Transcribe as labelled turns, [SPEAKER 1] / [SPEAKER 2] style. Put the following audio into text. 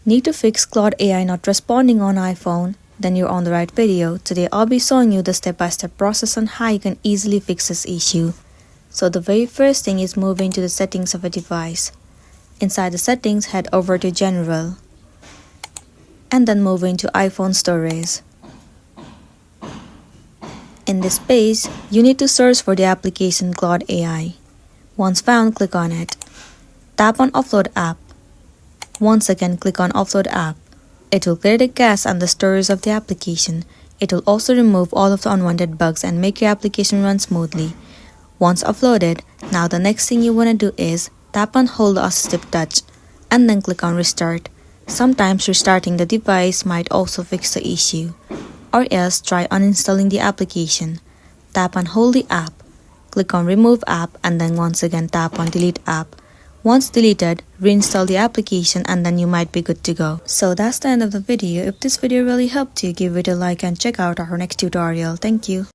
[SPEAKER 1] Need to fix Claude AI not responding on iPhone? Then you're on the right video. Today I'll be showing you the step-by-step process on how you can easily fix this issue. So the very first thing is move into the settings of a device. Inside the settings, head over to General and then move into iPhone storage. In this page, you need to search for the application Claude AI. Once found, click on it. Tap on Offload App. Once again, click on Offload App. It will clear the cache and the storage of the application. It will also remove all of the unwanted bugs and make your application run smoothly. Once uploaded, now the next thing you want to do is tap and hold the assistive touch and then click on Restart. Sometimes restarting the device might also fix the issue. Or else try uninstalling the application. Tap and hold the app. Click on Remove App and then once again tap on Delete App. Once deleted, reinstall the application and then you might be good to go. So that's the end of the video. If this video really helped you, give it a like and check out our next tutorial. Thank you.